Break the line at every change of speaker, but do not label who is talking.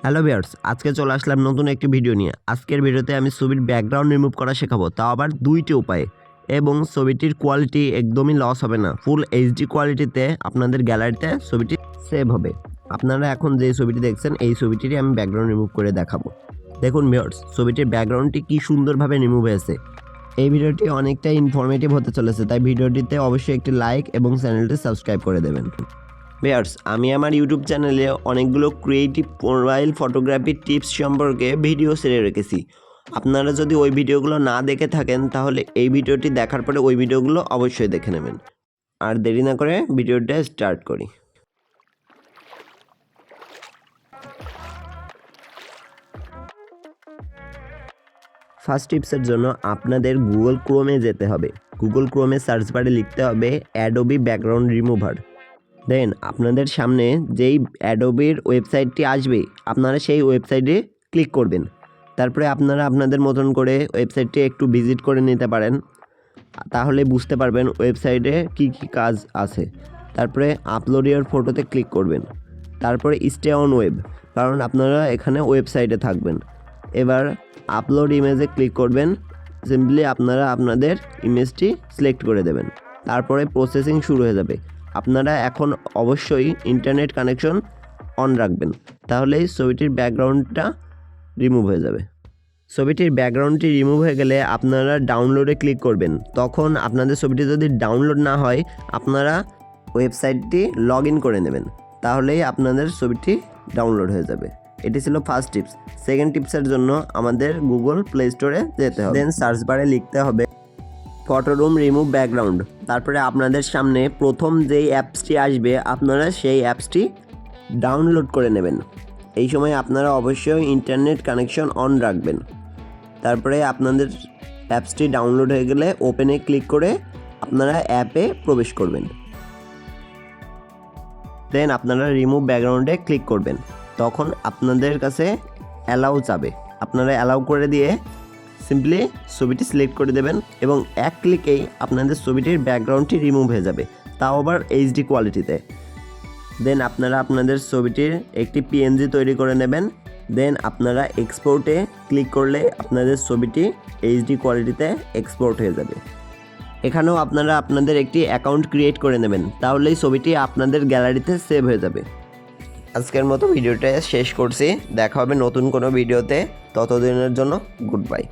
Hello viewers, আজকে চলে আসলাম নতুন একটি ভিডিও নিয়ে। আজকের ভিডিওতে আমি ছবির ব্যাকগ্রাউন্ড রিমুভ করা শেখাবো, তাও আবার দুইটি উপায়ে। এবং ছবিটির কোয়ালিটি একদমই লস হবে না, ফুল এইচডি কোয়ালিটিতে আপনাদের গ্যালারিতে ছবিটি সেভ হবে। আপনারা এখন যে ছবিটি দেখছেন এই ছবিটিরই আমি ব্যাকগ্রাউন্ড রিমুভ করে দেখাবো। দেখুন ভিউয়ার্স, ছবিটির ব্যাকগ্রাউন্ডটি কি সুন্দরভাবে রিমুভ হয়েছে। এই ভিডিওটি অনেকটাই ইনফরমেটিভ হতে চলেছে, তাই ভিডিওটিতে অবশ্যই একটি লাইক এবং চ্যানেলটি সাবস্ক্রাইব করে দেবেন। ভিউয়ার্স, আমি আমার ইউটিউব চ্যানেলে অনেকগুলো ক্রিয়েটিভ মোবাইল ফটোগ্রাফি টিপস সম্পর্কে ভিডিও ছেড়ে রেখেছি। আপনারা যদি ওই ভিডিওগুলো না দেখে থাকেন তাহলে এই ভিডিওটি দেখার পরে ওই ভিডিওগুলো অবশ্যই দেখে নেবেন। আর দেরি না করে ভিডিওটা স্টার্ট করি। ফার্স্ট টিপসের জন্য আপনাদের গুগল ক্রোমে যেতে হবে। গুগল ক্রোমে সার্চ বারে লিখতে হবে অ্যাডোবি ব্যাকগ্রাউন্ড রিমুভার। দেন আপনাদের সামনে যেই অ্যাডোবির ওয়েবসাইটটি আসবে আপনারা সেই ওয়েবসাইটে ক্লিক করবেন। তারপরে আপনারা আপনাদের মতন করে ওয়েবসাইটটি একটু ভিজিট করে নিতে পারেন, তাহলে বুঝতে পারবেন ওয়েবসাইটে কি কি কাজ আছে। তারপরে আপলোড ইওর ফটোতে ক্লিক করবেন। তারপরে স্টে অন ওয়েব, কারণ আপনারা এখানে ওয়েবসাইটে থাকবেন। এবার আপলোড ইমেজে ক্লিক করবেন। সিম্পলি আপনারা আপনাদের ইমেজটি সিলেক্ট করে দেবেন। তারপরে প্রসেসিং শুরু হয়ে যাবে। আপনারা এখন অবশ্যই ইন্টারনেট কানেকশন অন রাখবেন, তাহলেই ছবিটির ব্যাকগ্রাউন্ডটা রিমুভ হয়ে যাবে। ছবিটির ব্যাকগ্রাউন্ডটি রিমুভ হয়ে গেলে আপনারা ডাউনলোডে ক্লিক করবেন। তখন আপনাদের ছবিটি যদি ডাউনলোড না হয় আপনারা ওয়েবসাইটটি লগ ইন করে নেবেন, তাহলেই আপনাদের ছবিটি ডাউনলোড হয়ে যাবে। এটি ছিল ফার্স্ট টিপস। সেকেন্ড টিপসের জন্য আমাদের গুগল প্লে স্টোরে যেতে হবে। দেন সার্চ বারে লিখতে হবে ফটোরুম রিমুভ ব্যাকগ্রাউন্ড। তারপরে আপনাদের সামনে প্রথম যেই অ্যাপসটি আসবে আপনারা সেই অ্যাপসটি ডাউনলোড করে নেবেন। এই সময় আপনারা অবশ্যই ইন্টারনেট কানেকশন অন রাখবেন। তারপরে আপনাদের অ্যাপসটি ডাউনলোড হয়ে গেলে ওপেনে ক্লিক করে আপনারা অ্যাপে প্রবেশ করবেন। দেন আপনারা রিমুভ ব্যাকগ্রাউন্ডে ক্লিক করবেন। তখন আপনাদের কাছে অ্যালাউ চাবে, আপনারা অ্যালাউ করে দিয়ে সিম্পলি ছবিটি সিলেক্ট করে দেবেন এবং এক ক্লিকেই আপনাদের ছবিটির ব্যাকগ্রাউন্ডটি রিমুভ হয়ে যাবে, তাও আবার এইচডি কোয়ালিটিতে। দেন আপনারা আপনাদের ছবিটির একটি পিএনজি তৈরি করে নেবেন। দেন আপনারা এক্সপোর্টে ক্লিক করলে আপনাদের ছবিটি এইচডি কোয়ালিটিতে এক্সপোর্ট হয়ে যাবে। এখানেও আপনারা আপনাদের একটি অ্যাকাউন্ট ক্রিয়েট করে নেবেন, তাহলেই ছবিটি আপনাদের গ্যালারিতে সেভ হয়ে যাবে। আজকের মতো ভিডিওটা শেষ করছি। দেখা হবে নতুন কোনো ভিডিওতে, ততদিনের জন্য গুড বাই।